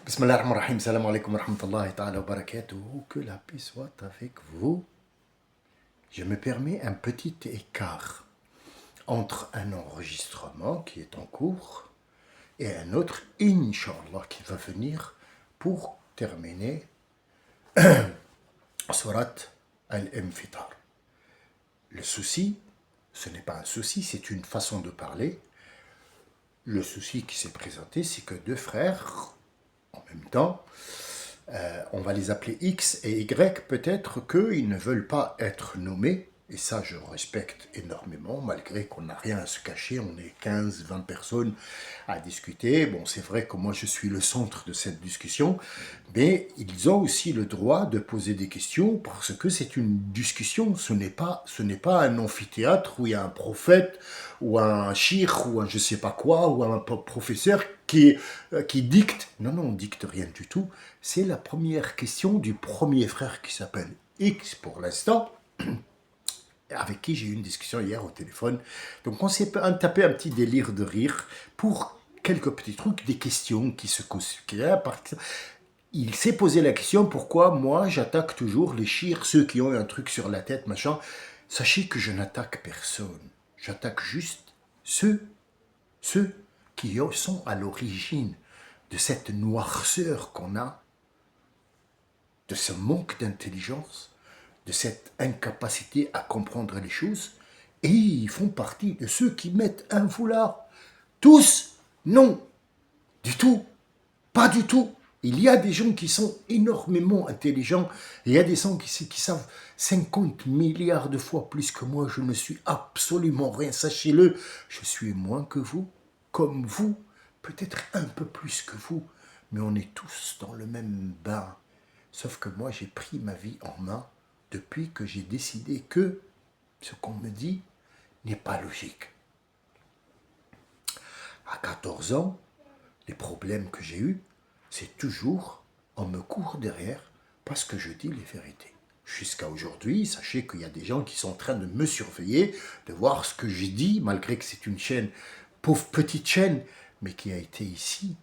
Bismillah ar-Rahman ar-Rahim, salam alaikum wa rahmatullahi ta'ala wa barakatuh. Que la paix soit avec vous. Je me permets un petit écart entre un enregistrement qui est en cours et un autre, Inch'Allah, qui va venir pour terminer Surat Al-Infitar. Le souci, ce n'est pas un souci, c'est une façon de parler. Le souci qui s'est présenté, c'est que deux frères, en même temps, on va les appeler X et Y, peut-être qu'ils ne veulent pas être nommés, et ça je respecte énormément, malgré qu'on n'a rien à se cacher, on est 15, 20 personnes à discuter. Bon, c'est vrai que moi je suis le centre de cette discussion, mais ils ont aussi le droit de poser des questions, parce que c'est une discussion, ce n'est pas un amphithéâtre où il y a un prophète, ou un shir, ou un je sais pas quoi, ou un professeur qui dicte. Non, non, on dicte rien du tout. C'est la première question du premier frère qui s'appelle X pour l'instant, avec qui j'ai eu une discussion hier au téléphone. Donc on s'est tapé un petit délire de rire pour quelques petits trucs, des questions qui se... Il s'est posé la question pourquoi moi j'attaque toujours les chirs, ceux qui ont un truc sur la tête, machin. Sachez que je n'attaque personne. J'attaque juste ceux qui sont à l'origine de cette noirceur qu'on a, de ce manque d'intelligence, de cette incapacité à comprendre les choses, et ils font partie de ceux qui mettent un foulard. Tous, non, du tout, pas du tout. Il y a des gens qui sont énormément intelligents, et il y a des gens qui savent 50 milliards de fois plus que moi. Je ne suis absolument rien, sachez-le, je suis moins que vous, comme vous, peut-être un peu plus que vous, mais on est tous dans le même bain. Sauf que moi, j'ai pris ma vie en main depuis que j'ai décidé que ce qu'on me dit n'est pas logique. À 14 ans, les problèmes que j'ai eus, c'est toujours on me court derrière parce que je dis les vérités. Jusqu'à aujourd'hui, sachez qu'il y a des gens qui sont en train de me surveiller, de voir ce que j'ai dit, malgré que c'est une chaîne, pauvre petite chaîne, mais qui a été ici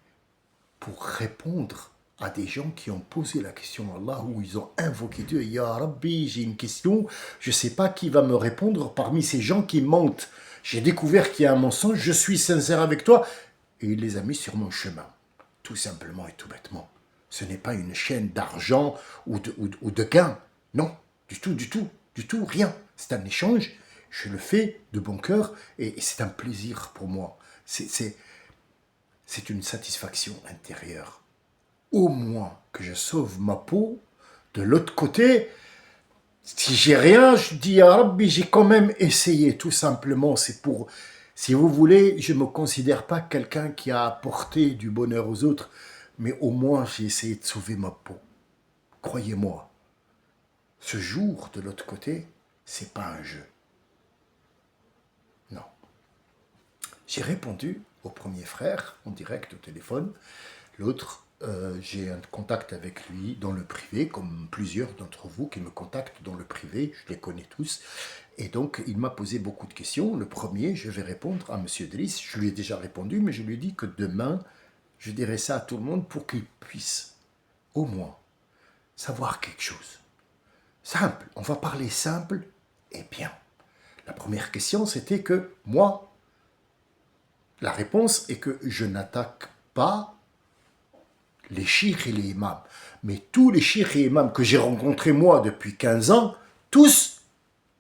pour répondre à des gens qui ont posé la question à Allah, où ils ont invoqué Dieu. Ya Rabbi, j'ai une question, je ne sais pas qui va me répondre parmi ces gens qui mentent. J'ai découvert qu'il y a un mensonge, je suis sincère avec toi. Et il les a mis sur mon chemin, tout simplement et tout bêtement. Ce n'est pas une chaîne d'argent ou de gain. Non, du tout, rien. C'est un échange, je le fais de bon cœur et c'est un plaisir pour moi. C'est une satisfaction intérieure. Au moins que je sauve ma peau. De l'autre côté, si j'ai rien, je dis à Rabbi, j'ai quand même essayé, tout simplement. C'est pour, si vous voulez, je ne me considère pas quelqu'un qui a apporté du bonheur aux autres, mais au moins j'ai essayé de sauver ma peau. Croyez-moi, ce jour de l'autre côté, c'est pas un jeu. Non. J'ai répondu au premier frère en direct au téléphone. L'autre, j'ai un contact avec lui dans le privé, comme plusieurs d'entre vous qui me contactent dans le privé, je les connais tous. Et donc, il m'a posé beaucoup de questions. Le premier, je vais répondre à M. Delis. Je lui ai déjà répondu, mais je lui ai dit que demain, je dirai ça à tout le monde pour qu'il puisse, au moins, savoir quelque chose. Simple, on va parler simple et bien. La première question, c'était que moi, la réponse est que je n'attaque pas les chiites et les imams. Mais tous les chiites et imams que j'ai rencontrés moi depuis 15 ans, tous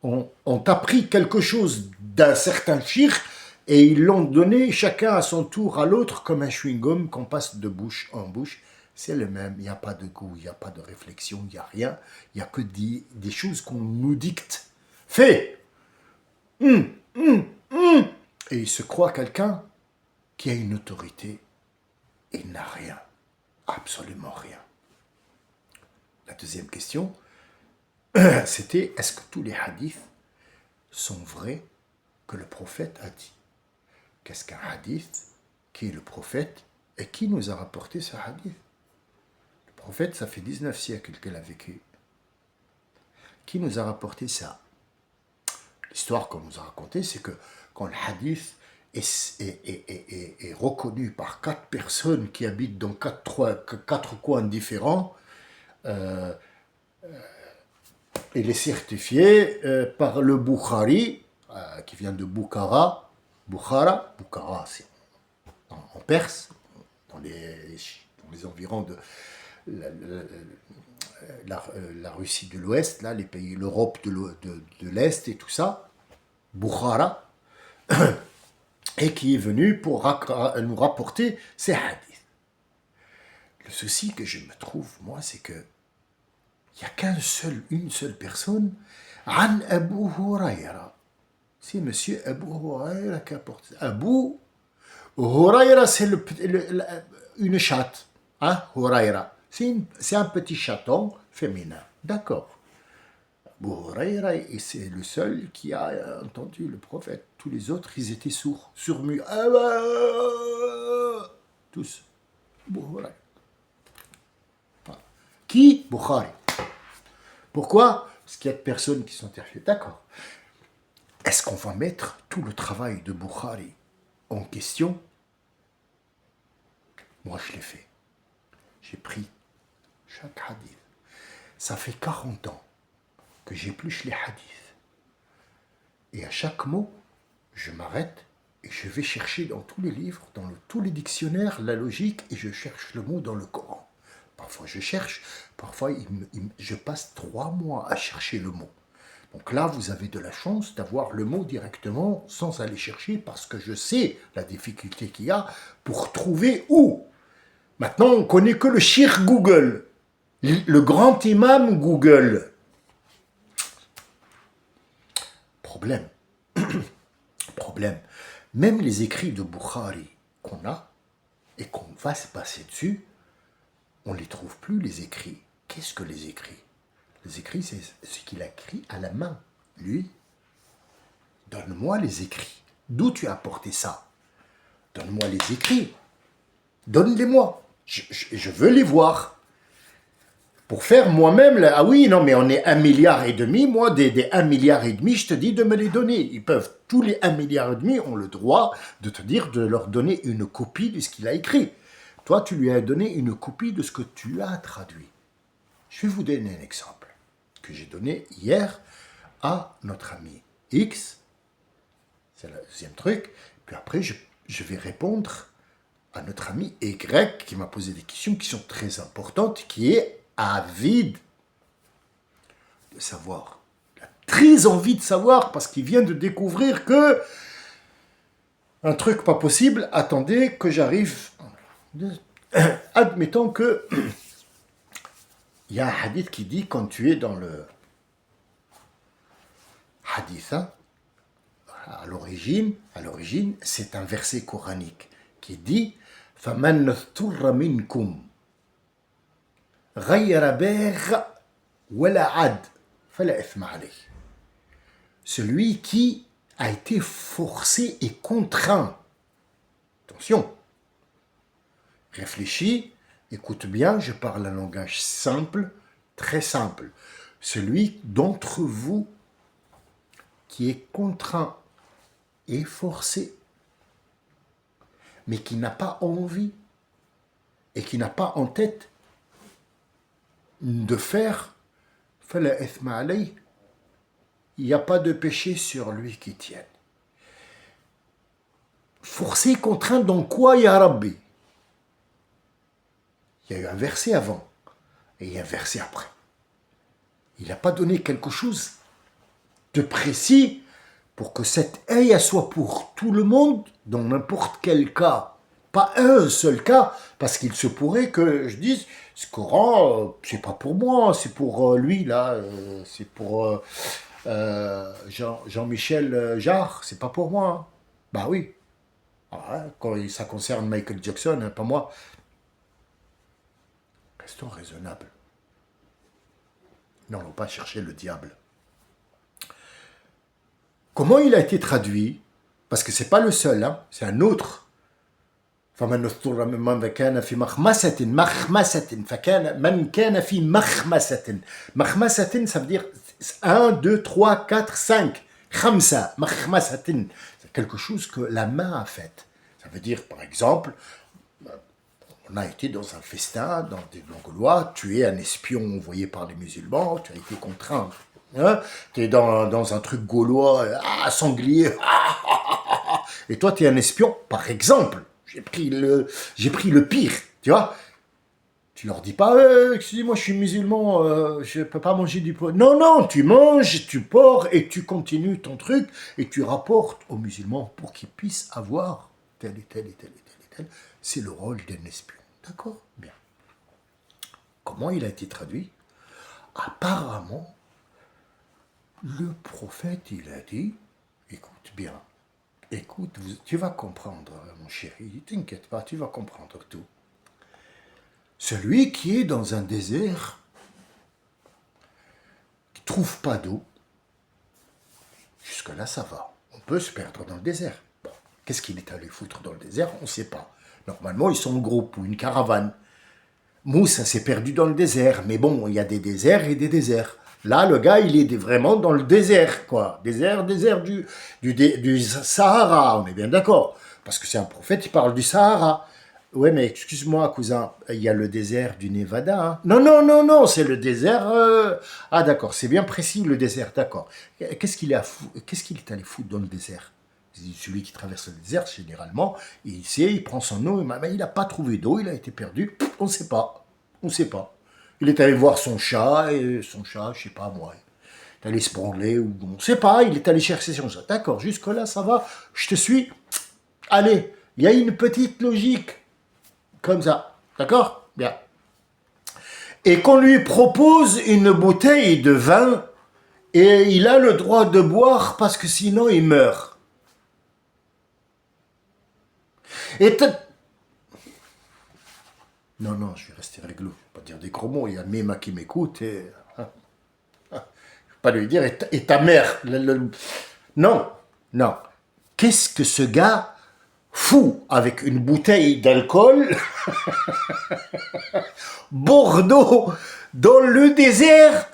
ont appris quelque chose d'un certain chiite et ils l'ont donné chacun à son tour à l'autre comme un chewing-gum qu'on passe de bouche en bouche. C'est le même, il n'y a pas de goût, il n'y a pas de réflexion, il n'y a rien. Il n'y a que des choses qu'on nous dicte. Fais. Et il se croit quelqu'un qui a une autorité et il n'a rien. Absolument rien. La deuxième question, c'était est-ce que tous les hadiths sont vrais que le prophète a dit? Qu'est-ce qu'un hadith? Qui est le prophète? Et qui nous a rapporté ce hadith? Le prophète, ça fait 19 siècles qu'il a vécu. Qui nous a rapporté ça? L'histoire qu'on nous a racontée, c'est que quand le hadith est reconnu par 4 personnes qui habitent dans 4 coins différents, il est certifié par le Bukhari, qui vient de Bukhara. Bukhara, c'est en Perse, dans les environs de la Russie de l'Ouest, là, les pays, l'Europe de l'Est et tout ça, Bukhara, et qui est venu pour nous rapporter ces hadiths. Le souci que je me trouve, moi, c'est que il n'y a une seule personne, An Abu Huraira. C'est monsieur Abu Huraira qui apporte. Abu Huraira, c'est une chatte. Hein, Huraira. C'est un petit chaton féminin. D'accord. Abu Huraira, c'est le seul qui a entendu le prophète. Tous les autres, ils étaient sourds, surmus. Tous. Abu Huraira. Qui? Bukhari. Pourquoi? Parce qu'il y a de personnes qui sont interviewées. D'accord. Est-ce qu'on va mettre tout le travail de Bukhari en question? Moi, je l'ai fait. J'ai pris chaque hadith. Ça fait 40 ans que j'épluche les hadiths. Et à chaque mot, je m'arrête et je vais chercher dans tous les livres, dans tous les dictionnaires, la logique, et je cherche le mot dans le Coran. Parfois je cherche, parfois je passe 3 mois à chercher le mot. Donc là, vous avez de la chance d'avoir le mot directement sans aller chercher, parce que je sais la difficulté qu'il y a pour trouver où. Maintenant, on connaît que le shir Google, le grand imam Google. Problème. Problème. Même les écrits de Bukhari qu'on a et qu'on va se passer dessus, on ne les trouve plus, les écrits. Qu'est-ce que les écrits? Les écrits, c'est ce qu'il a écrit à la main. Lui, donne-moi les écrits. D'où tu as apporté ça? Donne-moi les écrits. Donne-les-moi. Je veux les voir. Pour faire moi-même, ah oui, non, mais on est 1,5 milliard. Moi, des 1,5 milliard, je te dis de me les donner. Ils peuvent, tous les 1,5 milliard ont le droit de te dire de leur donner une copie de ce qu'il a écrit. Toi, tu lui as donné une copie de ce que tu as traduit. Je vais vous donner un exemple que j'ai donné hier à notre ami X. C'est le deuxième truc. Puis après, je vais répondre à notre ami Y qui m'a posé des questions qui sont très importantes, qui est avide de savoir. Il a très envie de savoir parce qu'il vient de découvrir que un truc pas possible. Attendez que j'arrive. Admettons que il y a un hadith qui dit, quand tu es dans le hadith, hein, à l'origine, c'est un verset coranique qui dit فَمَنْ اضْطُرَّ مِنْكُمْ غَيْرَ بَاغٍ وَلَا عَادٍ فَلَا إِثْمَ عَلَيْهِ. Celui qui a été forcé et contraint. Attention. Réfléchis, écoute bien, je parle un langage simple, très simple. Celui d'entre vous qui est contraint et forcé, mais qui n'a pas envie et qui n'a pas en tête de faire, fala ithma alayh, il n'y a pas de péché sur lui qui tienne. Forcé, contraint dans quoi, ya Rabbi? Il y a eu un verset avant et il y a un verset après. Il n'a pas donné quelque chose de précis pour que cette ayah soit pour tout le monde, dans n'importe quel cas. Pas un seul cas, parce qu'il se pourrait que je dise, ce Coran, c'est pas pour moi, c'est pour lui, là, c'est pour Jean-Michel Jarre, c'est pas pour moi. Bah oui. Ah, quand ça concerne Michael Jackson, pas moi. Restons raisonnables. N'allons pas chercher le diable. Comment il a été traduit? Parce que c'est pas le seul, hein, c'est un autre. فمن اضطر ممن كان في مخمسة فكان من كان في مخمسة. مخمسة, ça veut dire 1, 2, 3, 4, 5. خمسة مخمسة. quelque chose que la main a fait. Ça veut dire, par exemple, on a été dans un festin, dans des Gaulois, tu es un espion envoyé par les musulmans, tu as été contraint. Hein, tu es dans un truc gaulois, sanglier, et toi tu es un espion, par exemple. J'ai pris le pire, tu vois. Tu leur dis pas, excusez-moi, je suis musulman, je peux pas manger du porc. Non, non, tu manges, tu porcs et tu continues ton truc et tu rapportes aux musulmans pour qu'ils puissent avoir tel et tel et tel et tel et tel. C'est le rôle d'un espion. D'accord? Bien. Comment il a été traduit? Apparemment, le prophète, il a dit, écoute bien, écoute, tu vas comprendre, mon chéri, t'inquiète pas, tu vas comprendre tout. Celui qui est dans un désert, qui ne trouve pas d'eau, jusque-là ça va. On peut se perdre dans le désert. Bon, qu'est-ce qu'il est allé foutre dans le désert? On ne sait pas. Normalement, ils sont en groupe ou une caravane. Moussa s'est perdu dans le désert, mais bon, il y a des déserts et des déserts. Là, le gars, il est vraiment dans le désert, quoi. Désert du Sahara, on est bien d'accord. Parce que c'est un prophète, il parle du Sahara. Ouais, mais excuse-moi, cousin, il y a le désert du Nevada. Hein. Non, non, non, non, c'est le désert... Ah, d'accord, c'est bien précis, le désert, d'accord. Qu'est-ce qu'il est allé foutre dans le désert? Celui qui traverse le désert, généralement, il sait, il prend son eau, mais il n'a pas trouvé d'eau, il a été perdu, on ne sait pas. On ne sait pas. Il est allé voir son chat, et son chat, je ne sais pas moi, il est allé se branler, ou on ne sait pas, il est allé chercher son chat. D'accord, jusque-là, ça va, je te suis. Allez, il y a une petite logique. Comme ça. D'accord? Bien. Et qu'on lui propose une bouteille de vin et il a le droit de boire parce que sinon il meurt. Et non, non, je vais rester réglo. Je ne vais pas dire des gros mots. Il y a Mima qui m'écoute et... Je ne vais pas lui dire et ta mère. Non, non. Qu'est-ce que ce gars fou avec une bouteille d'alcool Bordeaux dans le désert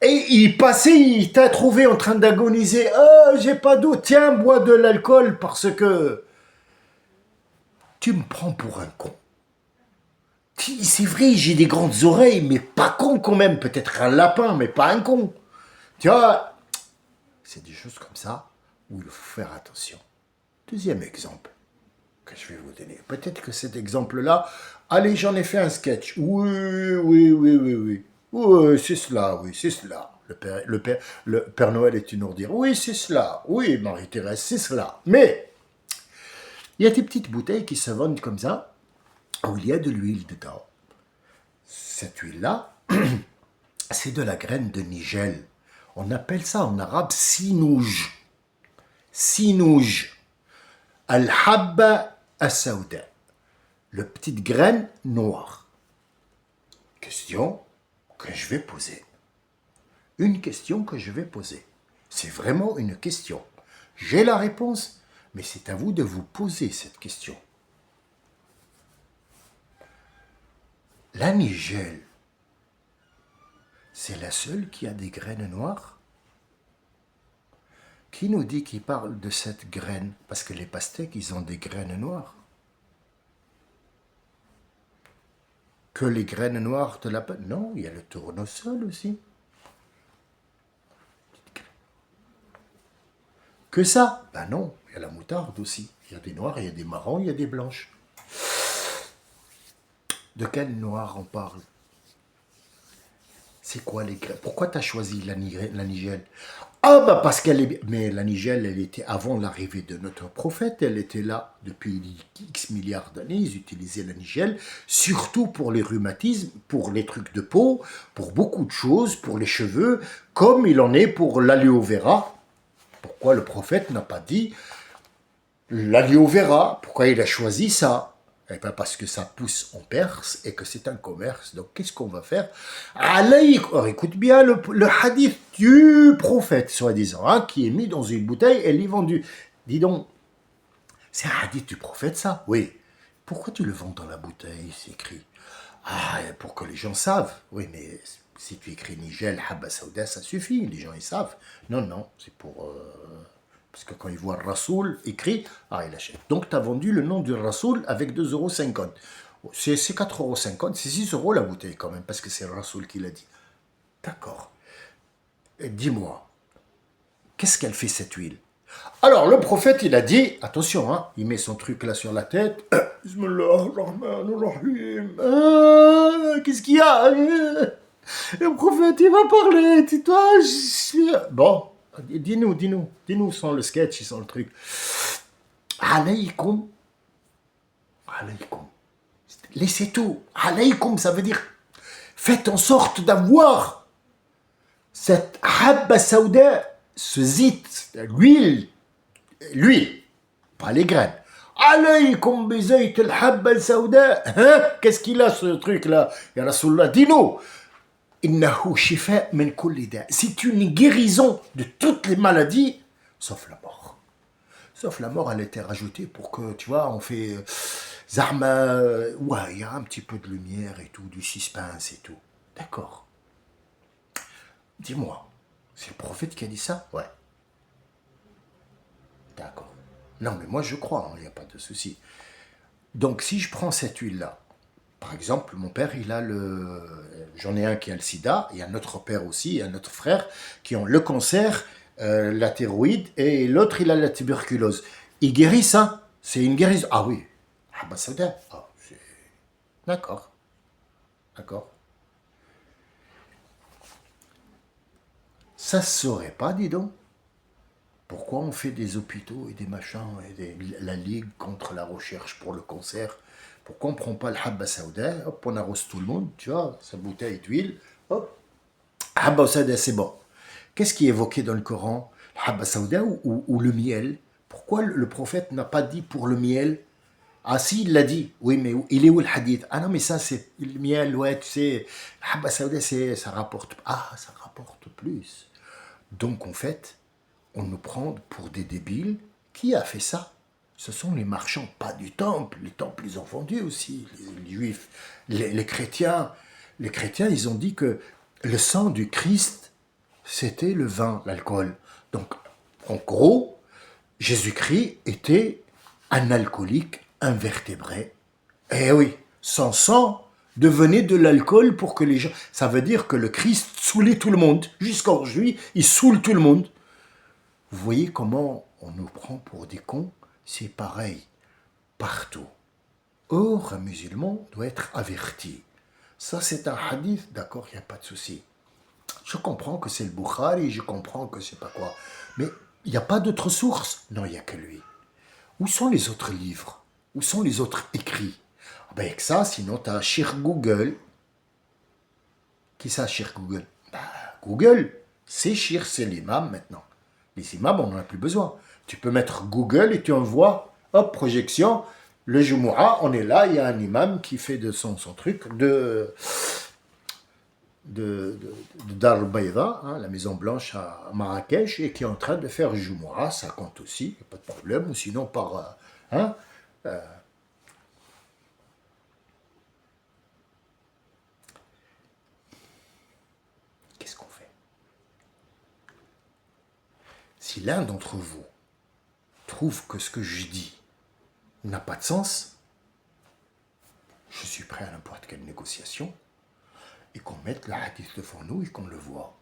et il passait, il t'a trouvé en train d'agoniser. Oh, j'ai pas d'eau, tiens, bois de l'alcool parce que tu me prends pour un con. C'est vrai, j'ai des grandes oreilles, mais pas con quand même. Peut-être un lapin, mais pas un con. Tu vois, c'est des choses comme ça où il faut faire attention. Deuxième exemple que je vais vous donner. Peut-être que cet exemple-là, allez, j'en ai fait un sketch. Oui, oui, oui, oui, oui. Oui, c'est cela, oui, c'est cela. Le Père Noël est une ordure. Oui, c'est cela. Oui, Marie-Thérèse, c'est cela. Mais, il y a des petites bouteilles qui se vendent comme ça, où il y a de l'huile dedans. Cette huile-là, c'est de la graine de nigel. On appelle ça en arabe sinouj. Sinouj. Al-habba as-sauda. Le petite graine noire. Question que je vais poser. Une question que je vais poser. C'est vraiment une question. J'ai la réponse, mais c'est à vous de vous poser cette question. La nigelle, c'est la seule qui a des graines noires? Qui nous dit qu'il parle de cette graine? Parce que les pastèques, ils ont des graines noires. Que les graines noires de la... Non, il y a le tournesol aussi. Que ça? Ben non, il y a la moutarde aussi. Il y a des noirs, il y a des marrons, il y a des blanches. De quel noir on parle? C'est quoi les graines? Pourquoi tu as choisi la nigelle? Ah bah parce qu'elle est... Mais la nigelle, elle était avant l'arrivée de notre prophète, elle était là depuis X milliards d'années, ils utilisaient la nigelle, surtout pour les rhumatismes, pour les trucs de peau, pour beaucoup de choses, pour les cheveux, comme il en est pour l'aloe vera. Pourquoi le prophète n'a pas dit l'aloe vera? Pourquoi il a choisi ça? Eh bien parce que ça pousse en Perse et que c'est un commerce. Donc qu'est-ce qu'on va faire? Alors, écoute bien le hadith du prophète, soi-disant, hein, qui est mis dans une bouteille et il est vendu. Dis donc, c'est un hadith du prophète ça? Oui. Pourquoi tu le vends dans la bouteille? C'est écrit. Ah, pour que les gens savent. Oui, mais si tu écris Nigel, Habba Sauda, ça suffit. Les gens, ils savent. Non, non, c'est pour Parce que quand il voit Rasoul écrit, il achète. Donc, tu as vendu le nom du Rasoul avec 2,50 €. C'est 4,50 €, c'est 6 € la bouteille quand même, parce que c'est Rasoul qui l'a dit. D'accord. Et dis-moi, qu'est-ce qu'elle fait cette huile? Alors, le prophète, il a dit, attention, hein, il met son truc là sur la tête. Bismillahirrahmanirrahim. Qu'est-ce qu'il y a? Le prophète, il va parler, tais-toi. Bon, dis-nous sans le sketch et sans le truc. Alaykoum. Alaykoum. Laissez tout. Alaykoum, ça veut dire, faites en sorte d'avoir cette habba saouda, ce zit, l'huile, pas les graines. Alaykoum bizayt al-habba saouda. Qu'est-ce qu'il a ce truc là? Ya Rasulallah, dis-nous. Innahu shifa min kulli da. C'est une guérison de toutes les maladies, sauf la mort. Sauf la mort, elle a été rajoutée pour que, tu vois, on fait Zahma, ouais, il y a un petit peu de lumière et tout, du suspense et tout. D'accord. Dis-moi, c'est le prophète qui a dit ça? Ouais. D'accord. Non, mais moi je crois, il n'y a pas de souci. Donc si je prends cette huile-là, par exemple, mon père, il a le... J'en ai un qui a le sida, il y a notre père aussi, et un autre frère qui ont le cancer, la thyroïde, et l'autre, il a la tuberculose. Il guérit ça? C'est une guérison. Ah oui. Ah bah ça doit. Ah, d'accord. D'accord. Ça se saurait pas, dis donc. Pourquoi on fait des hôpitaux et des machins, et la Ligue contre la recherche pour le cancer? Pourquoi on ne prend pas le habba saouda? Hop, on arrose tout le monde, tu vois, sa bouteille d'huile, hop, habba saouda, c'est bon. Qu'est-ce qui est évoqué dans le Coran? Le habba saouda ou le miel? Pourquoi le prophète n'a pas dit pour le miel? Ah si, il l'a dit. Oui, mais il est où le hadith? Ah non, mais ça, c'est le miel, ouais, tu sais. Le habba saouda, ça rapporte. Ah, ça rapporte plus. Donc, en fait, on nous prend pour des débiles. Qui a fait ça? Ce sont les marchands, pas du temple. Les temples, ils ont vendu aussi, les juifs, les chrétiens. Les chrétiens, ils ont dit que le sang du Christ, c'était le vin, l'alcool. Donc, en gros, Jésus-Christ était un alcoolique invertébré. Eh oui, son sang devenait de l'alcool pour que les gens... Ça veut dire que le Christ saoulait tout le monde. Jusqu'à aujourd'hui, il saoule tout le monde. Vous voyez comment on nous prend pour des cons? C'est pareil partout. Or, un musulman doit être averti. Ça, c'est un hadith, d'accord, il n'y a pas de souci. Je comprends que c'est le Bukhari, je comprends que c'est pas quoi. Mais il n'y a pas d'autre source? Non, il n'y a que lui. Où sont les autres livres? Où sont les autres écrits? Ben, avec ça, sinon, tu as Cheikh Google. Qui ça, Cheikh Google? Ben, Google, c'est Cheikh, c'est l'imam maintenant. Les imams, on n'en a plus besoin. Tu peux mettre Google et tu envoies, hop, projection, le Jumu'ah, on est là, il y a un imam qui fait de son truc de Dar al-Bayda, hein, la Maison Blanche à Marrakech, et qui est en train de faire Jumu'ah, ça compte aussi, il n'y a pas de problème, ou sinon par... Qu'est-ce qu'on fait? Si l'un d'entre vous trouve que ce que je dis n'a pas de sens, je suis prêt à n'importe quelle négociation, et qu'on mette la hadith devant nous et qu'on le voit.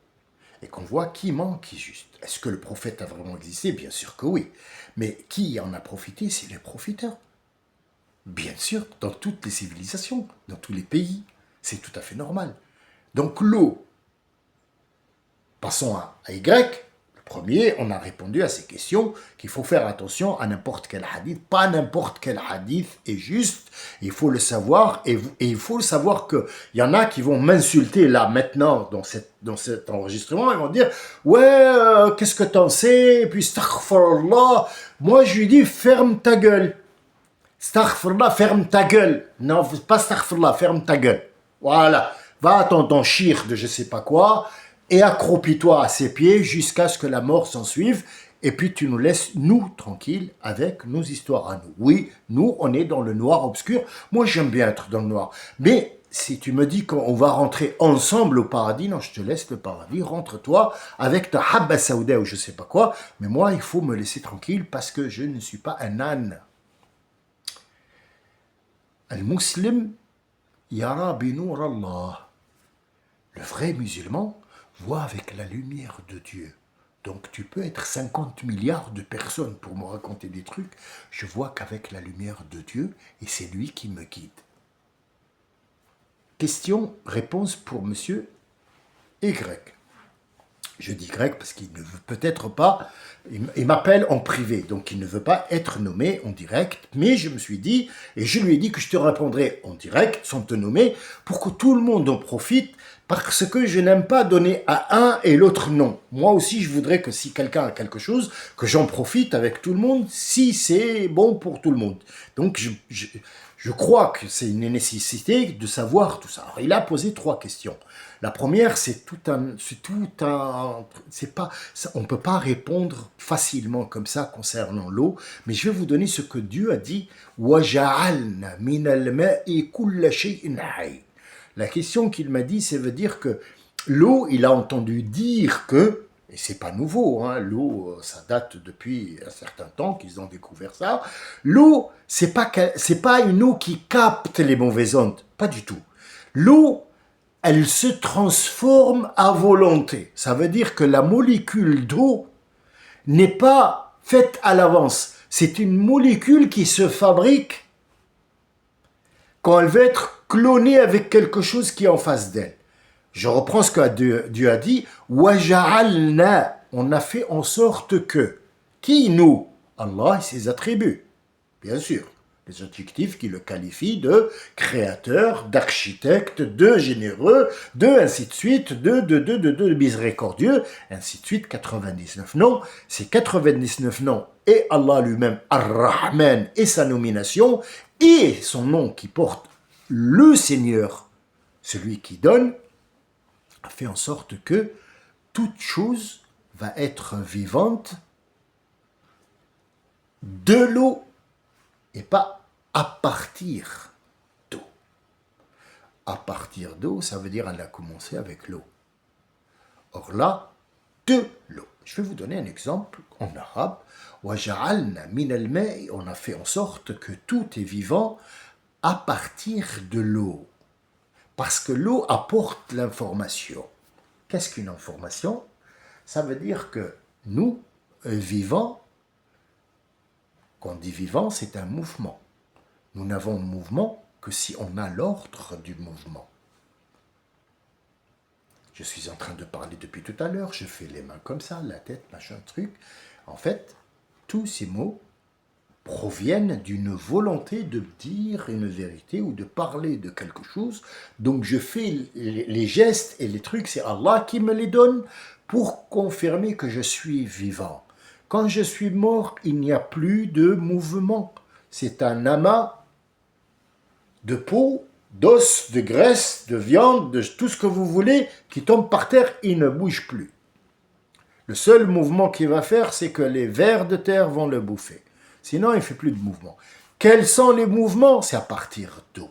Et qu'on voit qui ment, qui juste. Est-ce que le prophète a vraiment existé? Bien sûr que oui. Mais qui en a profité? C'est les profiteurs. Bien sûr, dans toutes les civilisations, dans tous les pays. C'est tout à fait normal. Donc l'eau, passons à Y. Premier, on a répondu à ces questions qu'il faut faire attention à n'importe quel hadith. Pas n'importe quel hadith est juste. Il faut le savoir. Et il faut savoir qu'il y en a qui vont m'insulter là, maintenant, dans cet enregistrement. Ils vont dire, ouais, qu'est-ce que t'en sais? Et puis, astaghfirullah. Moi, je lui dis, ferme ta gueule. Astaghfirullah, ferme ta gueule. Non, pas astaghfirullah, ferme ta gueule. Voilà. Va à ton shir de je sais pas quoi. Et accroupis-toi à ses pieds jusqu'à ce que la mort s'en suive, et puis tu nous laisses, nous, tranquilles, avec nos histoires à nous. Oui, nous, on est dans le noir obscur. Moi, j'aime bien être dans le noir. Mais si tu me dis qu'on va rentrer ensemble au paradis, non, je te laisse le paradis, rentre-toi avec ta habba saouda ou je sais pas quoi, mais moi, il faut me laisser tranquille parce que je ne suis pas un âne. Al-Muslim yara binour Allah. Le vrai musulman voit avec la lumière de Dieu. Donc tu peux être 50 milliards de personnes pour me raconter des trucs, je vois qu'avec la lumière de Dieu, et c'est lui qui me guide. Question, réponse pour monsieur Y. Je dis grec parce qu'il ne veut peut-être pas, il m'appelle en privé, donc il ne veut pas être nommé en direct, mais je me suis dit, et je lui ai dit que je te répondrai en direct, sans te nommer, pour que tout le monde en profite, parce que je n'aime pas donner à un et l'autre non. Moi aussi, je voudrais que si quelqu'un a quelque chose, que j'en profite avec tout le monde, si c'est bon pour tout le monde. Donc, je crois que c'est une nécessité de savoir tout ça. Alors, il a posé 3 questions. La première, on ne peut pas répondre facilement comme ça concernant l'eau, mais je vais vous donner ce que Dieu a dit. وَجَعَلْنَا مِنَ الْمَاءِ كُلَّ شَيْءٍ حَيٍّ. La question qu'il m'a dit, ça veut dire que l'eau, il a entendu dire que, et c'est pas nouveau, hein, l'eau, ça date depuis un certain temps qu'ils ont découvert ça. L'eau, c'est pas une eau qui capte les mauvaises ondes, pas du tout. L'eau, elle se transforme à volonté. Ça veut dire que la molécule d'eau n'est pas faite à l'avance. C'est une molécule qui se fabrique quand elle va être clonée avec quelque chose qui est en face d'elle. Je reprends ce que Dieu a dit. وَجَعَلْنَا. On a fait en sorte que. Qui nous? Allah et ses attributs. Bien sûr. Les adjectifs qui le qualifient de créateur, d'architecte, de généreux, de ainsi de suite, de miséricordieux, ainsi de suite, 99 noms. Ces 99 noms et Allah lui-même, Ar-Rahman et sa nomination, et son nom qui porte le Seigneur, celui qui donne, a fait en sorte que toute chose va être vivante de l'eau et pas à partir d'eau. À partir d'eau, ça veut dire elle a commencé avec l'eau. Or là, de l'eau. Je vais vous donner un exemple en arabe. وَجَعَلْنَا مِنَ الْمَاءِ. On a fait en sorte que tout est vivant à partir de l'eau. Parce que l'eau apporte l'information. Qu'est-ce qu'une information? Ça veut dire que nous, vivants, quand on dit vivant, c'est un mouvement. Nous n'avons de mouvement que si on a l'ordre du mouvement. Je suis en train de parler depuis tout à l'heure, je fais les mains comme ça, la tête, machin, truc. En fait, tous ces mots proviennent d'une volonté de dire une vérité ou de parler de quelque chose. Donc je fais les gestes et les trucs, c'est Allah qui me les donne pour confirmer que je suis vivant. Quand je suis mort, il n'y a plus de mouvement. C'est un amas de peau, d'os, de graisse, de viande, de tout ce que vous voulez qui tombe par terre, il ne bouge plus. Le seul mouvement qu'il va faire, c'est que les vers de terre vont le bouffer. Sinon, il ne fait plus de mouvement. Quels sont les mouvements? C'est à partir d'eau.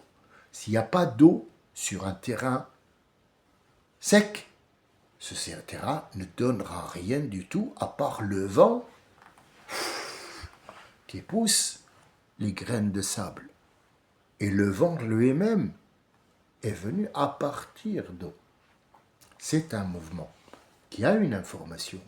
S'il n'y a pas d'eau sur un terrain sec, ce terrain ne donnera rien du tout à part le vent qui pousse les graines de sable. Et le vent lui-même est venu à partir d'eau. C'est un mouvement qui a une information.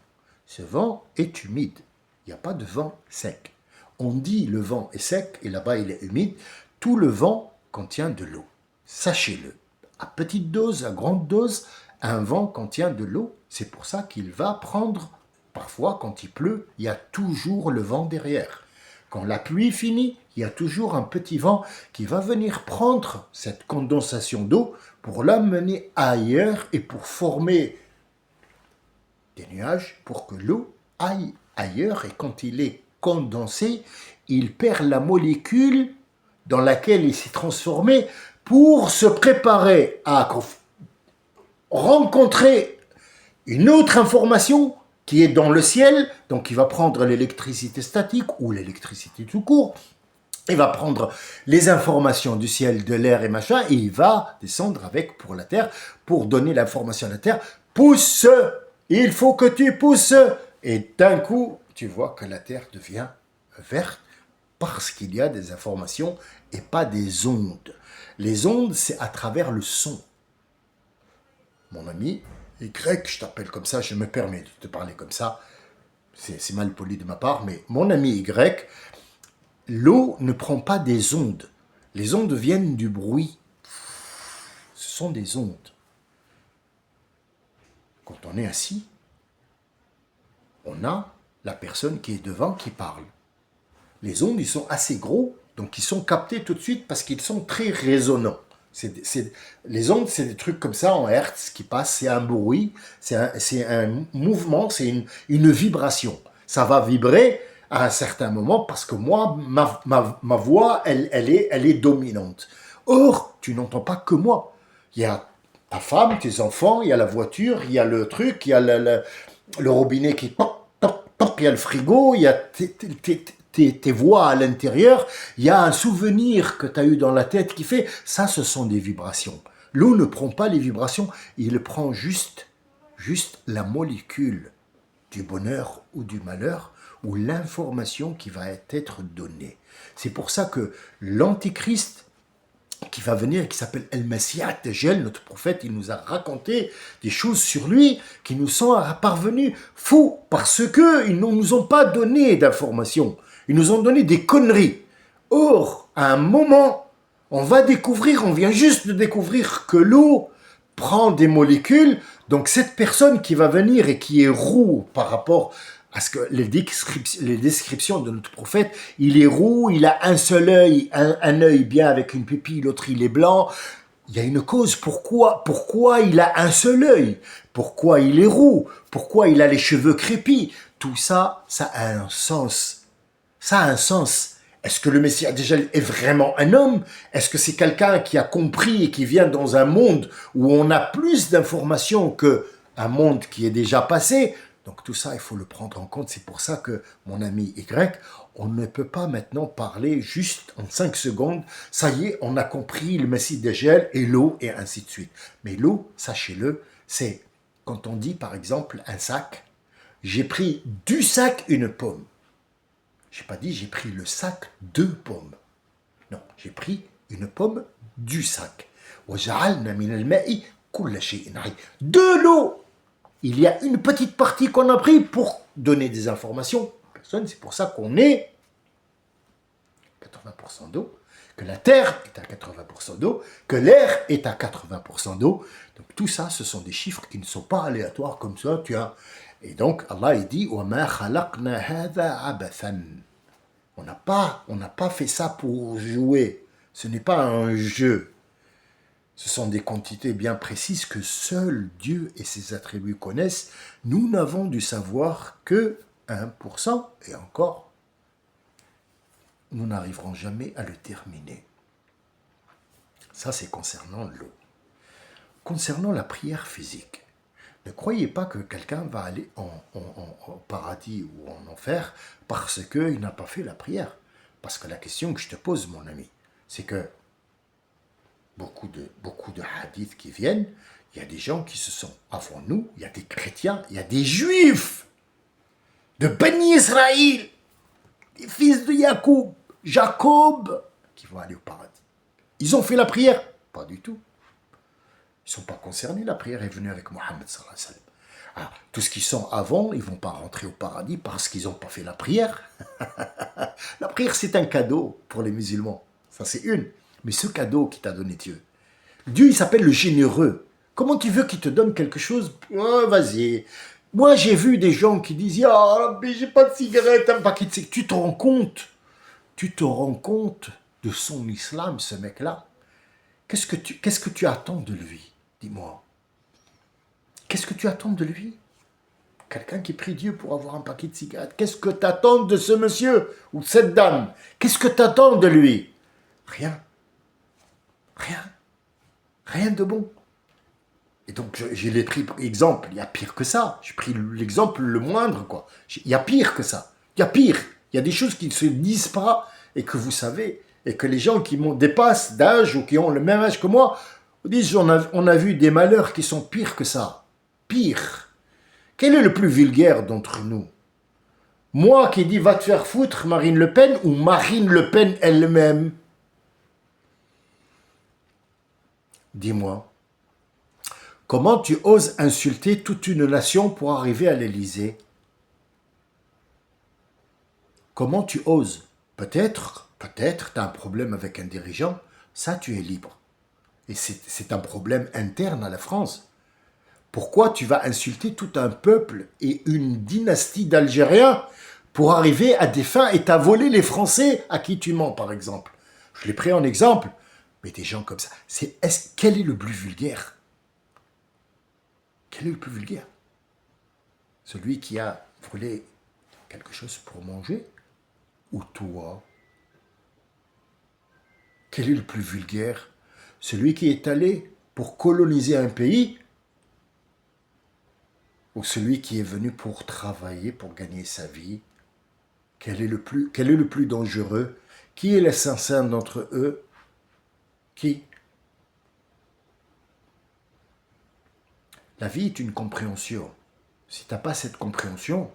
Ce vent est humide. Il n'y a pas de vent sec. On dit le vent est sec et là-bas il est humide. Tout le vent contient de l'eau. Sachez-le. À petite dose, à grande dose, un vent contient de l'eau. C'est pour ça qu'il va prendre, parfois quand il pleut, il y a toujours le vent derrière. Quand la pluie finit, il y a toujours un petit vent qui va venir prendre cette condensation d'eau pour l'amener ailleurs et pour former des nuages pour que l'eau aille ailleurs. Et quand il est condensé, il perd la molécule dans laquelle il s'est transformé pour se préparer à rencontrer une autre information qui est dans le ciel, donc il va prendre l'électricité statique ou l'électricité tout court, Il va prendre les informations du ciel, de l'air et machin, et il va descendre avec pour la terre, pour donner l'information à la terre. Pousse, il faut que tu pousses. Et d'un coup, tu vois que la terre devient verte parce qu'il y a des informations et pas des ondes. Les ondes, c'est à travers le son. Mon ami Y, je t'appelle comme ça, je me permets de te parler comme ça. C'est mal poli de ma part, mais mon ami Y, l'eau ne prend pas des ondes. Les ondes viennent du bruit. Ce sont des ondes. Quand on est assis, on a la personne qui est devant qui parle. Les ondes, ils sont assez gros, donc ils sont captés tout de suite parce qu'ils sont très résonnants. Les ondes, c'est des trucs comme ça en hertz qui passent, c'est un bruit, c'est un mouvement, c'est une vibration. Ça va vibrer à un certain moment parce que moi, ma voix, elle est dominante. Or, tu n'entends pas que moi. Il y a ta femme, tes enfants, il y a la voiture, il y a le truc, il y a le robinet qui pop, pop, pop, il y a le frigo, il y a tes voix à l'intérieur, il y a un souvenir que tu as eu dans la tête qui fait, ça ce sont des vibrations. L'eau ne prend pas les vibrations, il prend juste la molécule du bonheur ou du malheur, ou l'information qui va être donnée. C'est pour ça que l'Antichrist qui va venir, qui s'appelle El-Messie Dajjal, notre prophète, il nous a raconté des choses sur lui qui nous sont parvenues fous, parce qu'ils ne nous ont pas donné d'informations. Ils nous ont donné des conneries. Or, à un moment, on vient juste de découvrir que l'eau prend des molécules. Donc cette personne qui va venir et qui est roux par rapport à ce que les descriptions de notre prophète, il est roux, il a un seul œil, un œil bien avec une pupille, l'autre il est blanc. Il y a une cause, pourquoi il a un seul œil, pourquoi il est roux, pourquoi il a les cheveux crépis. Tout ça, ça a un sens. Ça a un sens. Est-ce que le Messie déjà est vraiment un homme? Est-ce que c'est quelqu'un qui a compris et qui vient dans un monde où on a plus d'informations qu'un monde qui est déjà passé? Donc tout ça, il faut le prendre en compte. C'est pour ça que, mon ami Y, on ne peut pas maintenant parler juste en 5 secondes. Ça y est, on a compris le Messie Dajjal et l'eau et ainsi de suite. Mais l'eau, sachez-le, c'est quand on dit par exemple un sac, j'ai pris du sac une pomme. J'ai pas dit j'ai pris le sac de pommes. Non, j'ai pris une pomme du sac. De l'eau. Il y a une petite partie qu'on a pris pour donner des informations. Personne, c'est pour ça qu'on est 80% d'eau, que la terre est à 80% d'eau, que l'air est à 80% d'eau. Donc tout ça, ce sont des chiffres qui ne sont pas aléatoires comme ça. Et donc Allah il dit وَمَا خَلَقْنَا هَذَا عَبَثًا. On n'a pas fait ça pour jouer. Ce n'est pas un jeu. Ce sont des quantités bien précises que seul Dieu et ses attributs connaissent. Nous n'avons du savoir que 1%, et encore, nous n'arriverons jamais à le terminer. Ça, c'est concernant l'eau. Concernant la prière physique, ne croyez pas que quelqu'un va aller au paradis ou en enfer parce qu'il n'a pas fait la prière. Parce que la question que je te pose, mon ami, c'est que beaucoup de hadiths qui viennent, il y a des gens qui se sont avant nous, il y a des chrétiens, il y a des juifs de Bani Israël, des fils de Jacob, qui vont aller au paradis. Ils ont fait la prière? Pas du tout. Ils ne sont pas concernés, la prière est venue avec Mohammed sallallahu alayhi wa sallam. Alors, tous ceux qui sont avant, ils ne vont pas rentrer au paradis parce qu'ils n'ont pas fait la prière. La prière, c'est un cadeau pour les musulmans. Ça, c'est une. Mais ce cadeau qui t'a donné Dieu, il s'appelle le généreux. Comment tu veux qu'il te donne quelque chose? Oh, vas-y. Moi, j'ai vu des gens qui disent « Ah, mais j'ai pas de cigarette, un paquet de cigarettes. » Tu te rends compte de son islam, ce mec-là? Qu'est-ce que tu attends de lui? Dis-moi. Qu'est-ce que tu attends de lui? Quelqu'un qui prie Dieu pour avoir un paquet de cigarettes. Qu'est-ce que tu attends de ce monsieur ou de cette dame? Qu'est-ce que tu attends de lui? Rien. Rien. Rien de bon. Et donc, j'ai pris exemple. Il y a pire que ça. J'ai pris l'exemple le moindre, quoi. Il y a pire que ça. Il y a pire. Il y a des choses qui ne se disent pas et que vous savez, et que les gens qui dépassent d'âge ou qui ont le même âge que moi, disent on a vu des malheurs qui sont pires que ça. Pire. Quel est le plus vulgaire d'entre nous? Moi qui dis va te faire foutre Marine Le Pen ou Marine Le Pen elle-même? Dis-moi. Comment tu oses insulter toute une nation pour arriver à l'Élysée? Comment tu oses? Peut-être, tu as un problème avec un dirigeant, ça tu es libre. Et c'est un problème interne à la France. Pourquoi tu vas insulter tout un peuple et une dynastie d'Algériens pour arriver à des fins et t'as volé les Français à qui tu mens, par exemple? Je l'ai pris en exemple, mais des gens comme ça. Quel est le plus vulgaire? Quel est le plus vulgaire? Celui qui a volé quelque chose pour manger? Ou toi? Quel est le plus vulgaire? Celui qui est allé pour coloniser un pays? Ou celui qui est venu pour travailler, pour gagner sa vie? Quel est le plus dangereux? Qui est l'assassin d'entre eux? Qui? La vie est une compréhension. Si tu n'as pas cette compréhension,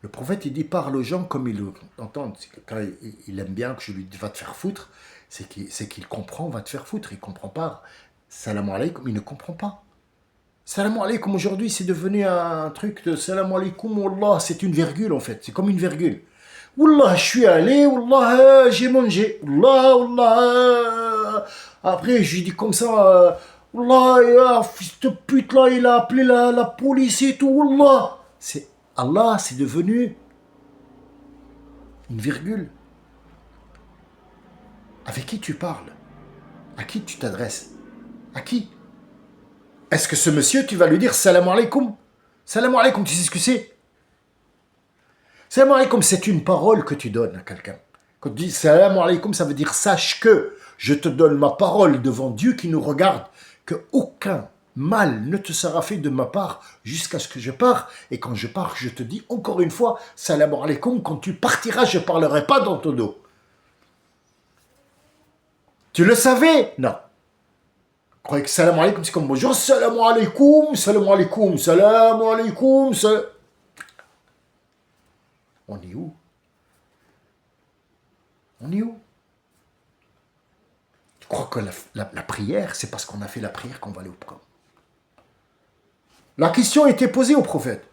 le prophète il dit parle aux gens comme ils l'entendent. Quand il aime bien que je lui dise va te faire foutre, c'est qu'il comprend va te faire foutre. Il ne comprend pas. Salam alaykoum, il ne comprend pas. Salam alaykoum, aujourd'hui, c'est devenu un truc de salam alaykoum, wallah, c'est une virgule en fait, c'est comme une virgule. Wallah, je suis allé, wallah, j'ai mangé, wallah, wallah. Après, je lui dis comme ça, wallah, fils de pute là, il a appelé la police et tout, wallah. Allah, c'est devenu une virgule. Avec qui tu parles? À qui tu t'adresses? À qui? Est-ce que ce monsieur, tu vas lui dire salam alaykoum? Salam alaykoum, tu sais ce que c'est? Salam alaykoum, c'est une parole que tu donnes à quelqu'un. Quand tu dis salam alaykoum, ça veut dire sache que je te donne ma parole devant Dieu qui nous regarde, que aucun mal ne te sera fait de ma part jusqu'à ce que je pars. Et quand je pars, je te dis encore une fois salam alaykoum, quand tu partiras, je ne parlerai pas dans ton dos. Tu le savais? Non. Je croyais que salam alaykoum, c'est comme bonjour, salam alaykoum, salam alaykoum, salam alaykoum, salam. On est où? On est où? Tu crois que la prière, c'est parce qu'on a fait la prière qu'on va aller au camp? La question était posée au prophète.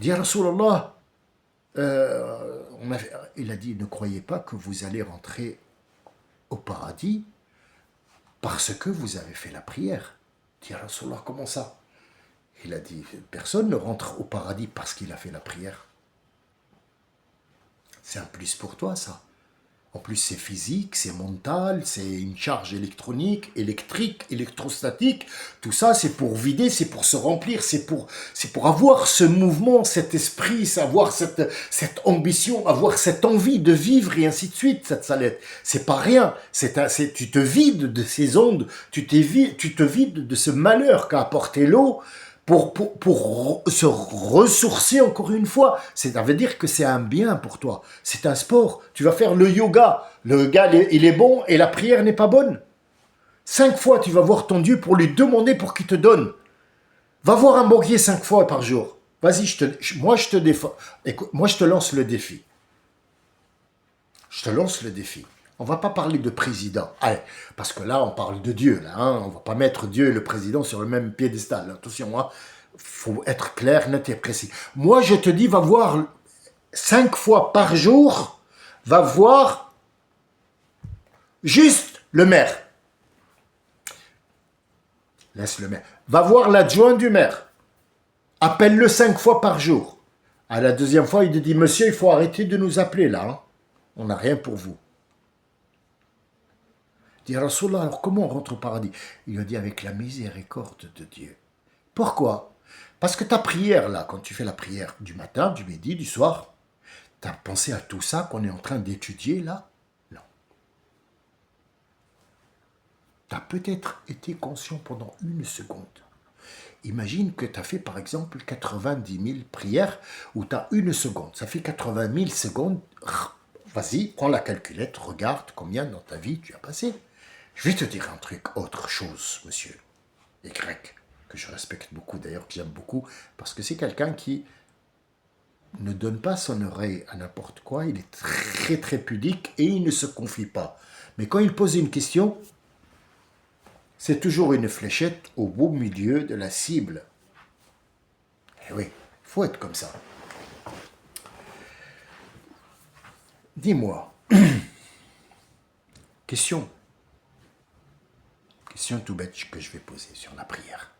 Dis à Rasulallah, il a dit, ne croyez pas que vous allez rentrer au paradis parce que vous avez fait la prière. Dis à Rasulallah, comment ça? Il a dit, personne ne rentre au paradis parce qu'il a fait la prière. C'est un plus pour toi, ça. En plus, c'est physique, c'est mental, c'est une charge électronique, électrique, électrostatique. Tout ça, c'est pour vider, c'est pour se remplir, c'est pour avoir ce mouvement, cet esprit, avoir cette ambition, avoir cette envie de vivre et ainsi de suite, cette salette. C'est pas rien. Tu te vides de ces ondes, tu te vides de ce malheur qu'a apporté l'eau, pour se ressourcer encore une fois. Ça veut dire que c'est un bien pour toi. C'est un sport. Tu vas faire le yoga. Le yoga, il est bon et la prière n'est pas bonne. 5 fois, tu vas voir ton Dieu pour lui demander pour qu'il te donne. Va voir un banquier 5 fois par jour. Vas-y, moi je te défends. Écoute, moi je te lance le défi. Je te lance le défi. On ne va pas parler de président. Allez, parce que là, on parle de Dieu. Là, hein. On ne va pas mettre Dieu et le président sur le même piédestal. Attention, hein. Faut être clair, net et précis. Moi, je te dis, va voir 5 fois par jour, va voir juste le maire. Laisse le maire. Va voir l'adjoint du maire. Appelle-le 5 fois par jour. À la deuxième fois, il te dit, monsieur, il faut arrêter de nous appeler là. Hein. On n'a rien pour vous. Il dit, Rasulallah, alors comment on rentre au paradis? Il lui a dit, avec la miséricorde de Dieu. Pourquoi? Parce que ta prière, là, quand tu fais la prière du matin, du midi, du soir, tu as pensé à tout ça qu'on est en train d'étudier, là? Non. Tu as peut-être été conscient pendant une seconde. Imagine que tu as fait, par exemple, 90 000 prières où tu as une seconde. Ça fait 80 000 secondes Vas-y, prends la calculette, regarde combien dans ta vie tu as passé. Je vais te dire un truc, autre chose, monsieur Y, que je respecte beaucoup, d'ailleurs, que j'aime beaucoup, parce que c'est quelqu'un qui ne donne pas son oreille à n'importe quoi, il est très très pudique et il ne se confie pas. Mais quand il pose une question, c'est toujours une fléchette au beau milieu de la cible. Eh oui, il faut être comme ça. Dis-moi, question tout bête que je vais poser sur la prière.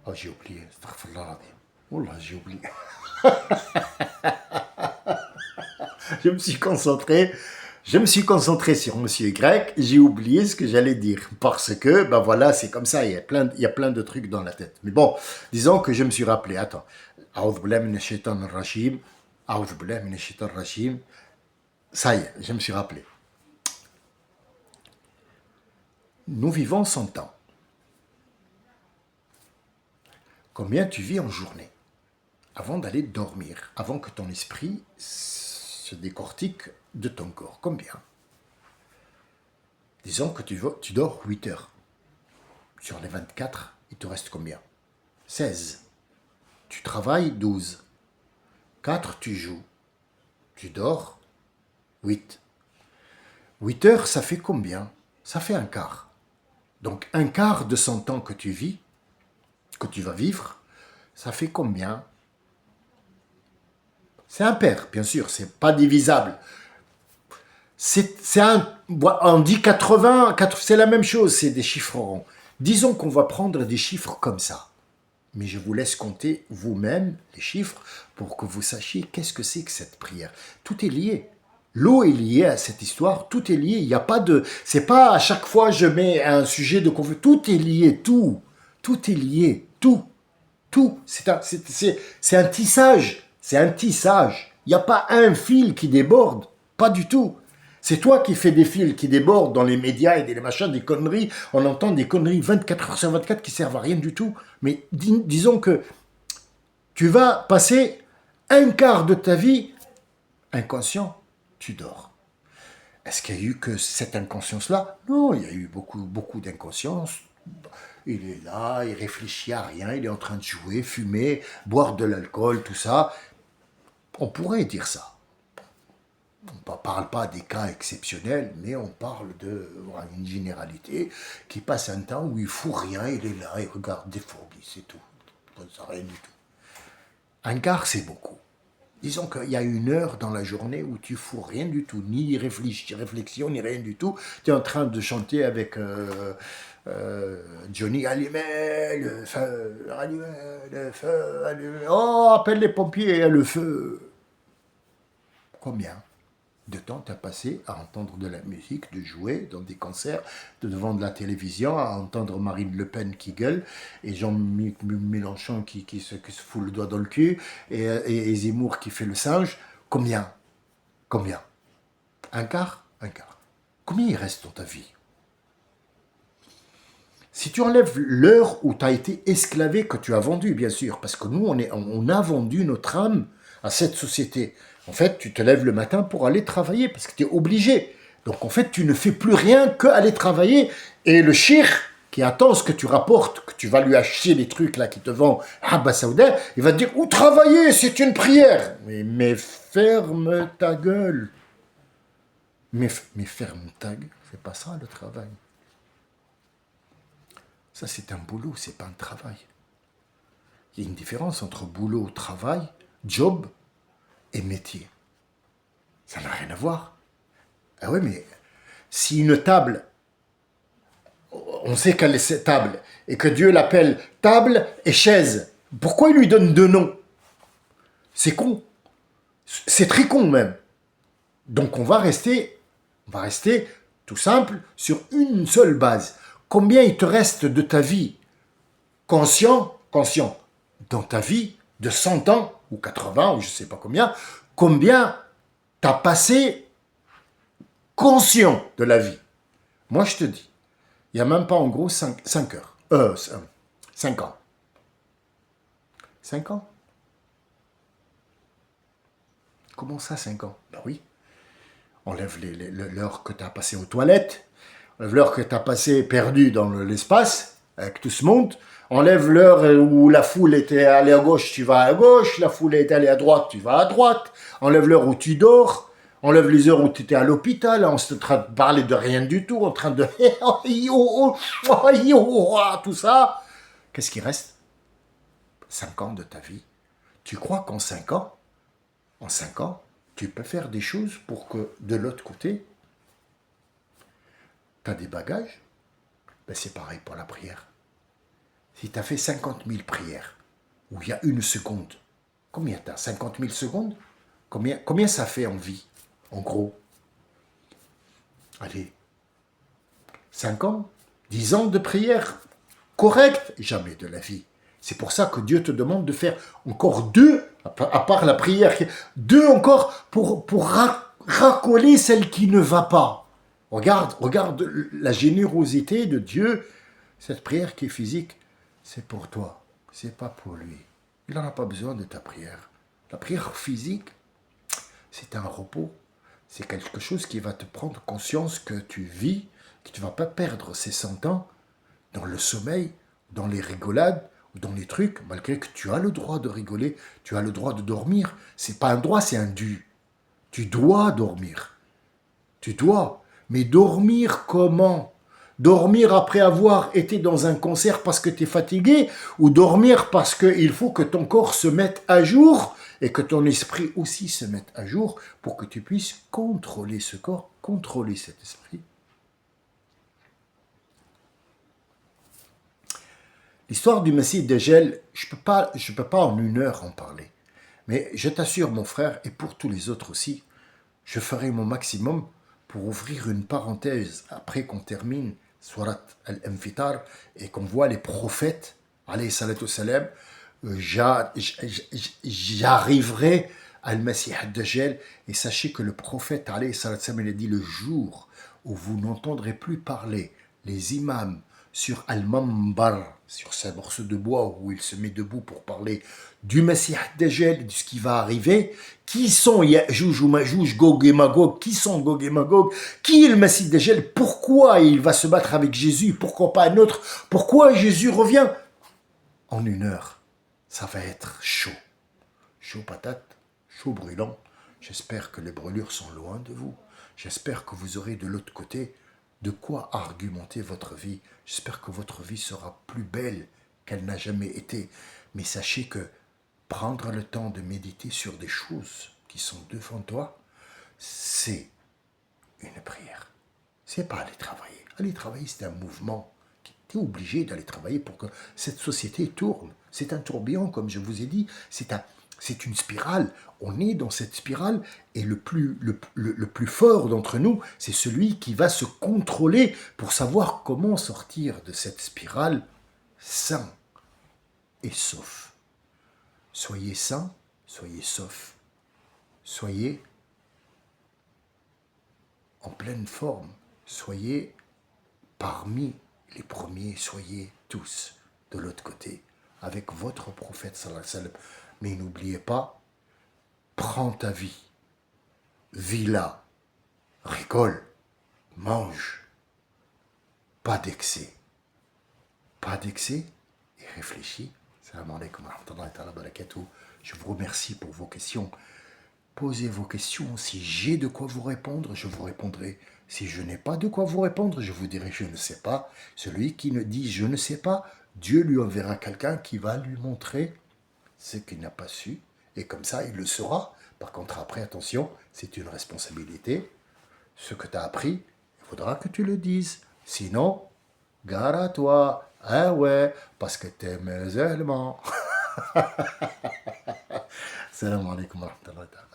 Oh, j'ai oublié. Oh là, j'ai oublié. Je me suis concentré sur Monsieur Y, j'ai oublié ce que j'allais dire, parce que, ben voilà, c'est comme ça, il y a plein de trucs dans la tête. Mais bon, disons que je me suis rappelé, attends, A'udhu billahi minash shaitanir rajim, A'udhu billahi minash shaitanir rajim, ça y est, je me suis rappelé. Nous vivons 100 ans. Combien tu vis en journée? Avant d'aller dormir, avant que ton esprit se décortique de ton corps. Combien? Disons que tu dors 8 heures. Sur les 24, il te reste combien? 16. Tu travailles 12. 4, tu joues. Tu dors 8. 8 heures, ça fait combien? Ça fait un quart. Donc un quart de 100 ans que tu vis, que tu vas vivre, ça fait combien? C'est impair, bien sûr, c'est pas divisable. On dit 80, c'est la même chose, c'est des chiffres ronds. Disons qu'on va prendre des chiffres comme ça. Mais je vous laisse compter vous-même les chiffres pour que vous sachiez qu'est-ce que c'est que cette prière. Tout est lié. L'eau est liée à cette histoire, tout est lié. Il n'y a pas de... C'est pas à chaque fois je mets un sujet de conflit. Tout est lié, tout. Tout est lié, tout. Tout. C'est un tissage. C'est un tissage. Il n'y a pas un fil qui déborde. Pas du tout. C'est toi qui fais des fils qui débordent dans les médias et des machins, des conneries. On entend des conneries 24 heures sur 24 qui servent à rien du tout. Mais disons que tu vas passer un quart de ta vie inconscient. Tu dors. Est-ce qu'il y a eu que cette inconscience-là? Non, il y a eu beaucoup d'inconscience. Il est là, il réfléchit à rien, il est en train de jouer, fumer, boire de l'alcool, tout ça. On pourrait dire ça. On ne parle pas des cas exceptionnels, mais on parle d'une généralité qui passe un temps où il ne fout rien, il est là, il regarde des fourbis, c'est tout. Ça rien du tout. Un quart, c'est beaucoup. Disons qu'il y a une heure dans la journée où tu fous rien du tout, ni réflexion, ni rien du tout. Tu es en train de chanter avec Johnny, allumez le feu, allumez. Oh, appelle les pompiers, il y a le feu. Combien de temps tu as passé à entendre de la musique, de jouer dans des concerts, devant de la télévision, à entendre Marine Le Pen qui gueule, et Jean-Luc Mélenchon qui se fout le doigt dans le cul, et Zemmour qui fait le singe. Combien? Un quart? Un quart. Combien il reste dans ta vie? Si tu enlèves l'heure où tu as été esclavé, que tu as vendu, bien sûr, parce que nous, on a vendu notre âme à cette société. En fait, tu te lèves le matin pour aller travailler, parce que tu es obligé. Donc, en fait, tu ne fais plus rien qu'aller travailler. Et le shir, qui attend ce que tu rapportes, que tu vas lui acheter les trucs là qui te vend Abba Saouda, il va te dire « Où travailler, c'est une prière !» Mais ferme ta gueule. Mais ferme ta gueule, c'est pas ça le travail. Ça, c'est un boulot, c'est pas un travail. Il y a une différence entre boulot, travail, job et métier. Ça n'a rien à voir. Ah oui, mais si une table, on sait qu'elle est cette table, et que Dieu l'appelle table et chaise, pourquoi il lui donne deux noms? C'est con. C'est très con même. Donc on va rester tout simple sur une seule base. Combien il te reste de ta vie conscient, dans ta vie de 100 ans, ou 80, ou je ne sais pas combien t'as passé conscient de la vie. Moi, je te dis, il n'y a même pas en gros 5 heures. 5 ans. 5 ans. Comment ça, 5 ans? Ben oui. Enlève l'heure que tu as passée aux toilettes, enlève l'heure que tu as passée perdue dans l'espace, avec tout ce monde, enlève l'heure où la foule était allée à gauche, tu vas à gauche, la foule est allée à droite, tu vas à droite, enlève l'heure où tu dors, enlève les heures où tu étais à l'hôpital, on se train de parler de rien du tout, en train de tout ça. Qu'est-ce qui reste? 5 ans de ta vie. Tu crois qu'en 5 ans, en 5 ans, tu peux faire des choses pour que de l'autre côté, tu as des bagages? Ben c'est pareil pour la prière. Si tu as fait 50 000 prières, où il y a une seconde, combien tu as? 50 000 secondes? Combien ça fait en vie, en gros? Allez, 5 ans? 10 ans de prière correcte? Jamais de la vie. C'est pour ça que Dieu te demande de faire encore 2, à part la prière, 2 encore pour racoler celle qui ne va pas. Regarde la générosité de Dieu. Cette prière qui est physique, c'est pour toi, c'est pas pour lui. Il n'en a pas besoin de ta prière. La prière physique, c'est un repos. C'est quelque chose qui va te prendre conscience que tu vis, que tu ne vas pas perdre ces 100 ans dans le sommeil, dans les rigolades, ou dans les trucs, malgré que tu as le droit de rigoler, tu as le droit de dormir. C'est pas un droit, c'est un dû. Tu dois dormir. Tu dois. Mais dormir comment? Dormir après avoir été dans un concert parce que tu es fatigué, ou dormir parce qu'il faut que ton corps se mette à jour et que ton esprit aussi se mette à jour pour que tu puisses contrôler ce corps, contrôler cet esprit. L'histoire du Messie Dajjal, je peux pas en 1 heure en parler. Mais je t'assure, mon frère, et pour tous les autres aussi, je ferai mon maximum pour ouvrir une parenthèse après qu'on termine Surat Al-Infitar et qu'on voit les prophètes, alayhi salatu salam, j'arriverai à Al-Masih Ad-Dajjal et sachez que le prophète, alayhi salatu salam, il a dit le jour où vous n'entendrez plus parler les imams sur Al-Mambar, sur ce morceau de bois où il se met debout pour parler du Messie Dajjal, de ce qui va arriver. Qui sont Ya'juj ou Ma'juj, Gog et Magog? Qui sont Gog et Magog? Qui est le Messie Dajjal? Pourquoi il va se battre avec Jésus? Pourquoi pas un autre? Pourquoi Jésus revient? En 1 heure, ça va être chaud. Chaud patate, chaud brûlant. J'espère que les brûlures sont loin de vous. J'espère que vous aurez de l'autre côté de quoi argumenter votre vie. J'espère que votre vie sera plus belle qu'elle n'a jamais été. Mais sachez que prendre le temps de méditer sur des choses qui sont devant toi, c'est une prière. C'est pas aller travailler. Aller travailler, c'est un mouvement. Tu es obligé d'aller travailler pour que cette société tourne. C'est un tourbillon, comme je vous ai dit. C'est une spirale. On est dans cette spirale et le plus fort d'entre nous, c'est celui qui va se contrôler pour savoir comment sortir de cette spirale sain et sauf. Soyez sain, soyez sauf. Soyez en pleine forme. Soyez parmi les premiers, soyez tous de l'autre côté avec votre prophète sallallahu alayhi wa sallam. Mais n'oubliez pas, prends ta vie, vis-la, rigole, mange, pas d'excès. Pas d'excès et réfléchis. Salam alaikum wa rahmatullahi wa barakatuh. Je vous remercie pour vos questions. Posez vos questions. Si j'ai de quoi vous répondre, je vous répondrai. Si je n'ai pas de quoi vous répondre, je vous dirai je ne sais pas. Celui qui ne dit je ne sais pas, Dieu lui enverra quelqu'un qui va lui montrer ce qu'il n'a pas su. Et comme ça, il le saura. Par contre, après, attention, c'est une responsabilité. Ce que tu as appris, il faudra que tu le dises. Sinon, gare à toi. Ah ouais, parce que t'es musulman. Salam alaikum wa rahmatullahi wa barakatuh.